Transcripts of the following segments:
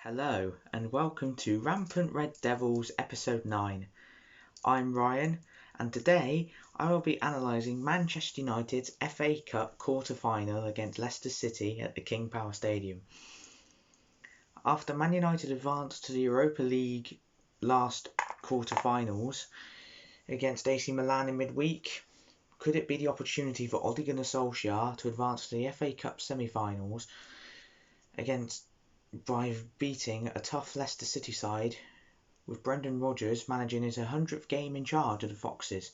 Hello and welcome to Rampant Red Devils episode 9. I'm Ryan and today I will be analysing Manchester United's FA Cup quarter-final against Leicester City at the King Power Stadium. After Man United advanced to the Europa League last quarter-finals against AC Milan in midweek, could it be the opportunity for Ole Gunnar Solskjaer to advance to the FA Cup semi-finals by beating a tough Leicester City side, with Brendan Rodgers managing his 100th game in charge of the Foxes?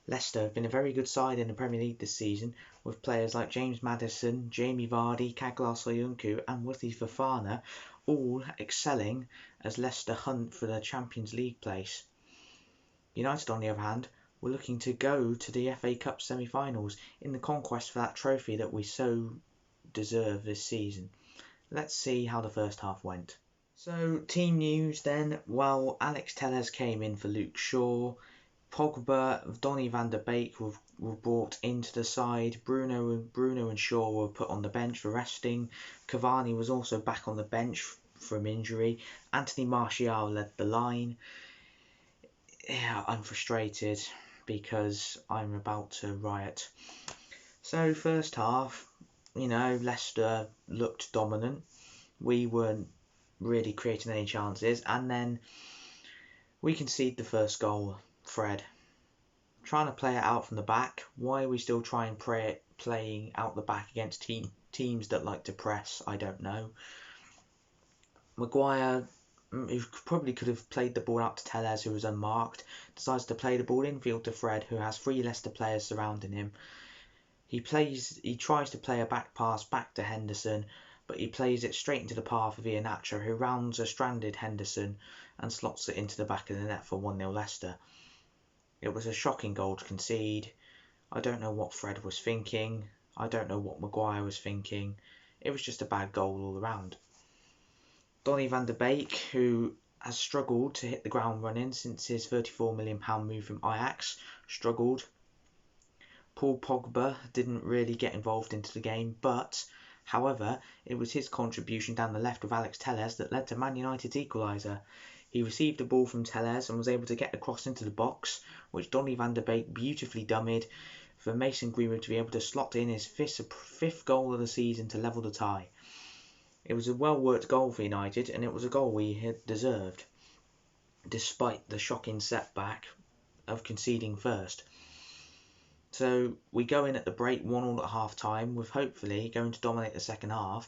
Leicester have been a very good side in the Premier League this season, with players like James Maddison, Jamie Vardy, Kaglar Soyuncu and Wesley Fofana all excelling as Leicester hunt for the Champions League place. United, on the other hand, were looking to go to the FA Cup semi-finals in the conquest for that trophy that we so deserve this season. Let's see how the first half went. So, team news then. Well, Alex Telles came in for Luke Shaw. Pogba, Donny van der Beek were brought into the side. Bruno and Shaw were put on the bench for resting. Cavani was also back on the bench from injury. Anthony Martial led the line. Yeah, I'm frustrated because I'm about to riot. So, first half, Leicester looked dominant. We weren't really creating any chances, and then we conceded the first goal. Fred trying to play it out from the back. Why are we still playing out the back against teams that like to press? I don't know. Maguire, who probably could have played the ball out to Telles, who was unmarked, decides to play the ball infield to Fred, who has 3 Leicester players surrounding him. He tries to play a back pass back to Henderson, but he plays it straight into the path of Iheanacho, who rounds a stranded Henderson and slots it into the back of the net for 1-0 Leicester. It was a shocking goal to concede. I don't know what Fred was thinking. I don't know what Maguire was thinking. It was just a bad goal all around. Donny van der Beek, who has struggled to hit the ground running since his £34 million move from Ajax, struggled. Paul Pogba didn't really get involved into the game, but, however, it was his contribution down the left with Alex Telles that led to Man United's equaliser. He received the ball from Telles and was able to get across into the box, which Donny van der Beek beautifully dummied for Mason Greenwood to be able to slot in his fifth goal of the season to level the tie. It was a well-worked goal for United, and it was a goal we had deserved, despite the shocking setback of conceding first. So we go in at the break 1-1 at half-time, with hopefully going to dominate the second half.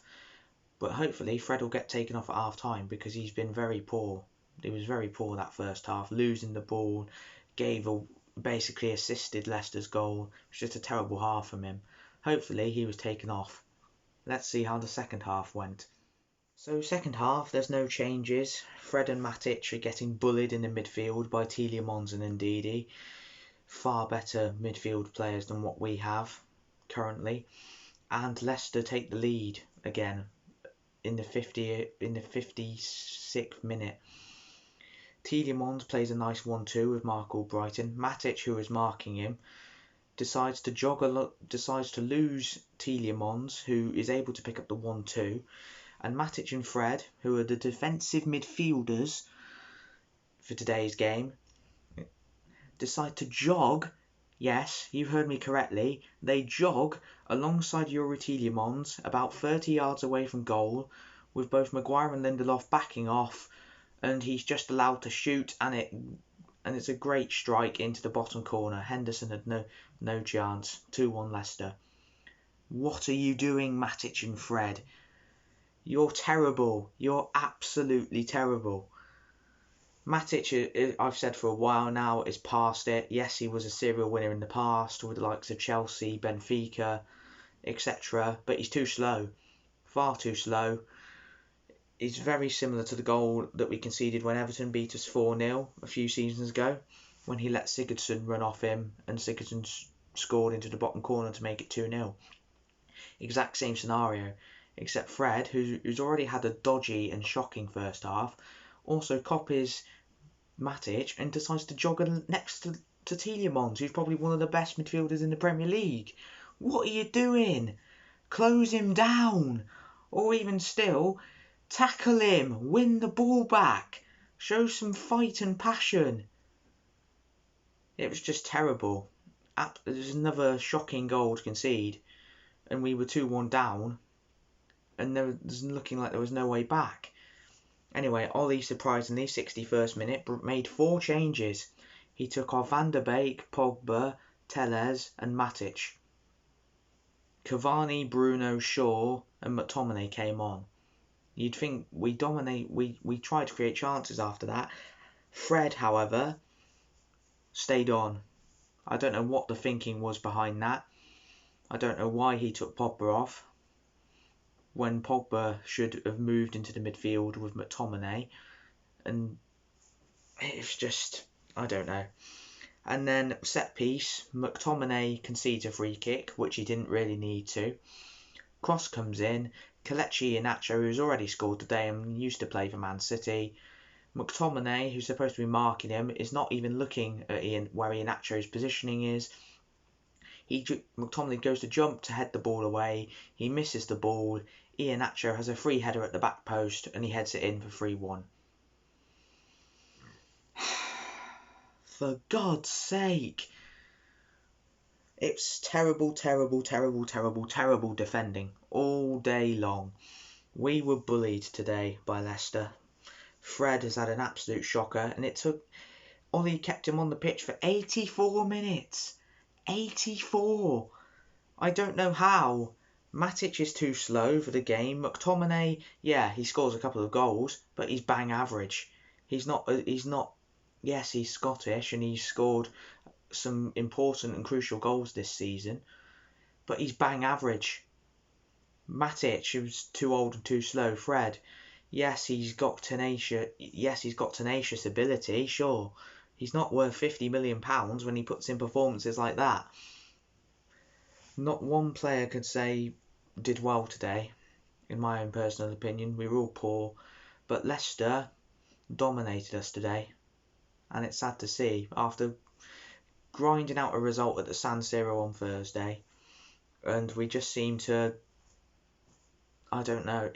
But hopefully Fred will get taken off at half-time because he's been very poor. He was very poor that first half, losing the ball, basically assisted Leicester's goal. It was just a terrible half from him. Hopefully he was taken off. Let's see how the second half went. So second half, there's no changes. Fred and Matic are getting bullied in the midfield by Tielemans and Ndidi. Far better midfield players than what we have currently, and Leicester take the lead again in the 56th minute. Tielemans plays a nice 1-2 with Mark Albrighton. Matic, who is marking him, decides to lose Tielemans, who is able to pick up the 1-2, and Matic and Fred, who are the defensive midfielders for today's game, decide to jog. Yes, you heard me correctly. They jog alongside Youri Tielemans about 30 yards away from goal, with both Maguire and Lindelof backing off, and he's just allowed to shoot, and it's a great strike into the bottom corner. Henderson had no chance. 2-1 Leicester. What are you doing, Matic and Fred? You're terrible. You're absolutely terrible. Matic, I've said for a while now, is past it. Yes, he was a serial winner in the past with the likes of Chelsea, Benfica, etc. But he's too slow. Far too slow. He's very similar to the goal that we conceded when Everton beat us 4-0 a few seasons ago, when he let Sigurdsson run off him and Sigurdsson scored into the bottom corner to make it 2-0. Exact same scenario, except Fred, who's already had a dodgy and shocking first half, also copies Matic and decides to jog next to Tielemans, who's probably one of the best midfielders in the Premier League. What are you doing? Close him down. Or even still, Tackle him. Win the ball back. Show some fight and passion. It was just terrible. It was another shocking goal to concede. And we were 2-1 down. And there was looking like there was no way back. Anyway, Ollie, surprisingly, 61st minute, made 4 changes. He took off Van der Beek, Pogba, Telles and Matic. Cavani, Bruno, Shaw and McTominay came on. You'd think we tried to create chances after that. Fred, however, stayed on. I don't know what the thinking was behind that. I don't know why he took Pogba off when Pogba should have moved into the midfield with McTominay. And it's just, I don't know. And then set piece, McTominay concedes a free kick, which he didn't really need to. Cross comes in. Kelechi Iheanacho, who's already scored today and used to play for Man City. McTominay, who's supposed to be marking him, is not even looking at where Iheanacho's positioning is. McTominay goes to jump to head the ball away. He misses the ball. Iheanacho has a free header at the back post and he heads it in for 3-1. For God's sake. It's terrible, terrible, terrible, terrible, terrible defending all day long. We were bullied today by Leicester. Fred has had an absolute shocker and Ollie kept him on the pitch for 84 minutes. 84! I don't know how. Matic is too slow for the game. McTominay, yeah, he scores a couple of goals, but he's bang average. He's not, yes, he's Scottish and he's scored some important and crucial goals this season, but he's bang average. Matic, who's too old and too slow. Fred, yes, he's got tenacious ability, sure. He's not worth £50 million when he puts in performances like that. Not one player could say did well today, in my own personal opinion. We were all poor, but Leicester dominated us today, and it's sad to see after grinding out a result at the San Siro on Thursday, and we just seem to, I don't know,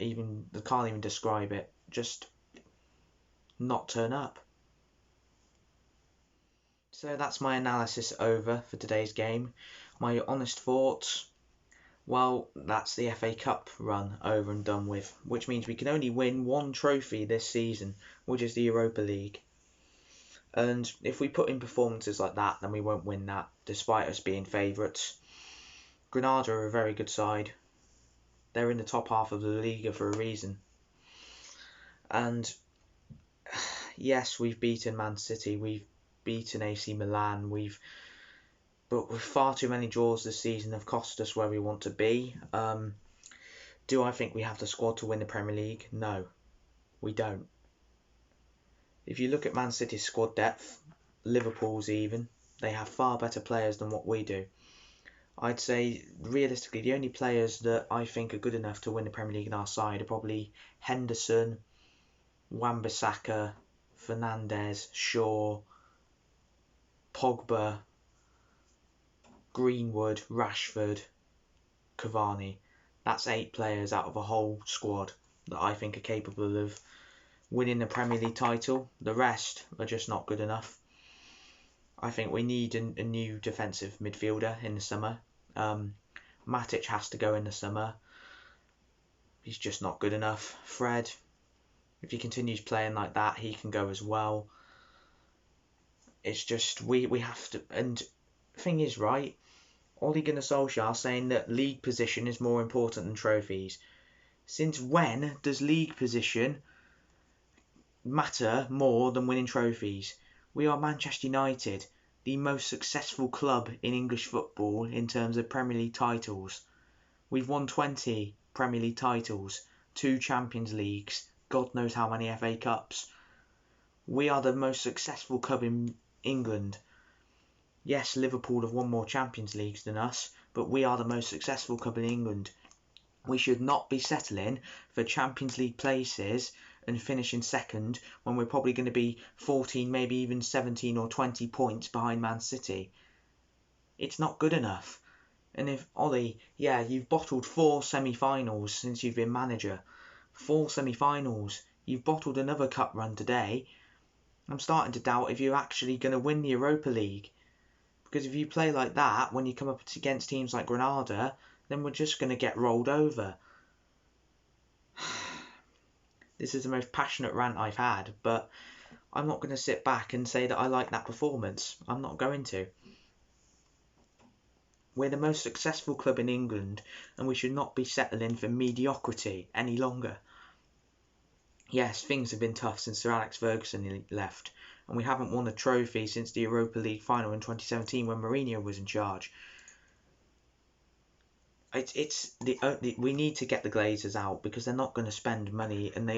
can't even describe it, just not turn up. So that's my analysis over for today's game. My honest thoughts, well, that's the FA Cup run over and done with, which means we can only win one trophy this season, which is the Europa League. And if we put in performances like that, then we won't win that, despite us being favourites. Granada are a very good side. They're in the top half of the Liga for a reason. And yes, we've beaten Man City, we've beaten AC Milan, but with far too many draws this season have cost us where we want to be. Do I think we have the squad to win the Premier League? No, we don't. If you look at Man City's squad depth, Liverpool's even, they have far better players than what we do. I'd say, realistically, the only players that I think are good enough to win the Premier League in our side are probably Henderson, Wan-Bissaka, Fernandes, Shaw, Pogba, Greenwood, Rashford, Cavani. That's 8 players out of a whole squad that I think are capable of winning the Premier League title. The rest are just not good enough. I think we need a new defensive midfielder in the summer. Matic has to go in the summer. He's just not good enough. Fred, if he continues playing like that, he can go as well. It's just, we have to, and thing is, right, Ole Gunnar Solskjaer saying that league position is more important than trophies. Since when does league position matter more than winning trophies? We are Manchester United, the most successful club in English football in terms of Premier League titles. We've won 20 Premier League titles, 2 Champions Leagues, God knows how many FA Cups. We are the most successful club in England. Yes, Liverpool have won more Champions Leagues than us, but we are the most successful club in England. We should not be settling for Champions League places and finishing second when we're probably going to be 14, maybe even 17 or 20 points behind Man City. It's not good enough. And if, Ollie, yeah, you've bottled 4 semi-finals since you've been manager. 4 semi-finals. You've bottled another cup run today. I'm starting to doubt if you're actually going to win the Europa League. Because if you play like that when you come up against teams like Granada, then we're just going to get rolled over. This is the most passionate rant I've had, but I'm not going to sit back and say that I like that performance. I'm not going to. We're the most successful club in England, and we should not be settling for mediocrity any longer. Yes, things have been tough since Sir Alex Ferguson left, and we haven't won a trophy since the Europa League final in 2017 when Mourinho was in charge. We need to get the Glazers out because they're not going to spend money, and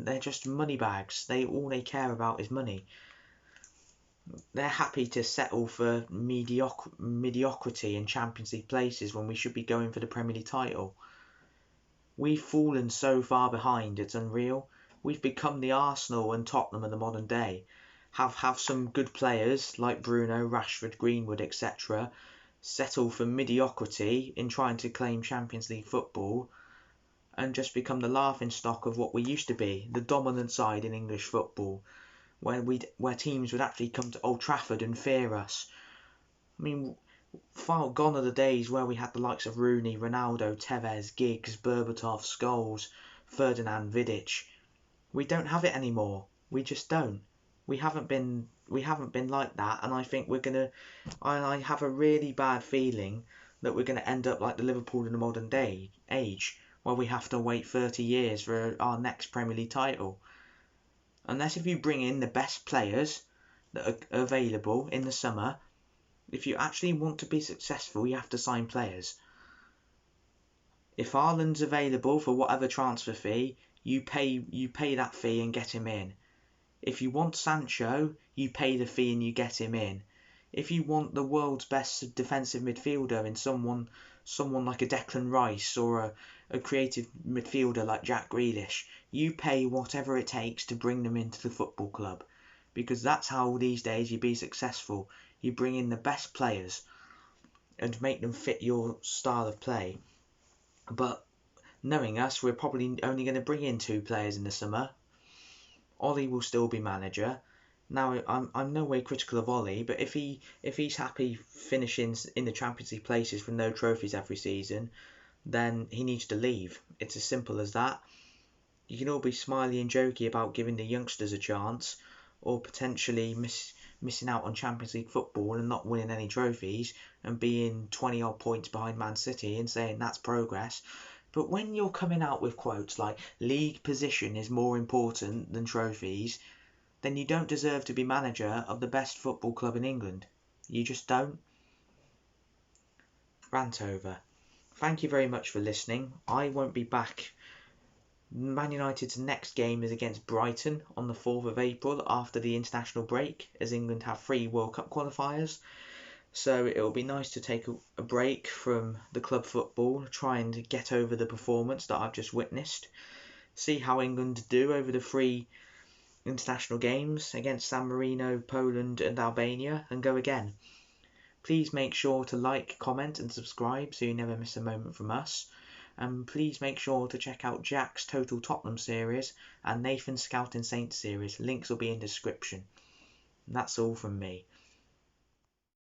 they're just money bags. All they care about is money. They're happy to settle for mediocrity in Champions League places when we should be going for the Premier League title. We've fallen so far behind, it's unreal. We've become the Arsenal and Tottenham of the modern day. Have some good players like Bruno, Rashford, Greenwood, etc. settle for mediocrity in trying to claim Champions League football and just become the laughingstock of what we used to be, the dominant side in English football, where teams would actually come to Old Trafford and fear us. I mean, far gone are the days where we had the likes of Rooney, Ronaldo, Tevez, Giggs, Berbatov, Scholes, Ferdinand, Vidic. We don't have it anymore. We just don't. We haven't been like that, and I think I have a really bad feeling that we're gonna end up like the Liverpool in the modern day age, where we have to wait 30 years for our next Premier League title. Unless if you bring in the best players that are available in the summer, if you actually want to be successful, you have to sign players. If Haaland's available for whatever transfer fee, you pay that fee and get him in. If you want Sancho, you pay the fee and you get him in. If you want the world's best defensive midfielder in someone like a Declan Rice or a creative midfielder like Jack Grealish, you pay whatever it takes to bring them into the football club. Because that's how these days you be successful. You bring in the best players and make them fit your style of play. But knowing us, we're probably only going to bring in 2 players in the summer. Ollie will still be manager. Now, I'm no way critical of Ollie, but if he's happy finishing in the Champions League places with no trophies every season, then he needs to leave. It's as simple as that. You can all be smiley and jokey about giving the youngsters a chance, or potentially missing out on Champions League football and not winning any trophies and being 20 odd points behind Man City and saying that's progress. But when you're coming out with quotes like league position is more important than trophies, then you don't deserve to be manager of the best football club in England. You just don't. Rant over. Thank you very much for listening. I won't be back. Man United's next game is against Brighton on the 4th of April after the international break, as England have 3 World Cup qualifiers. So it will be nice to take a break from the club football, try and get over the performance that I've just witnessed, see how England do over the 3 international games against San Marino, Poland and Albania, and go again. Please make sure to like, comment and subscribe so you never miss a moment from us. And please make sure to check out Jack's Total Tottenham series and Nathan's Scouting Saints series. Links will be in the description. And that's all from me.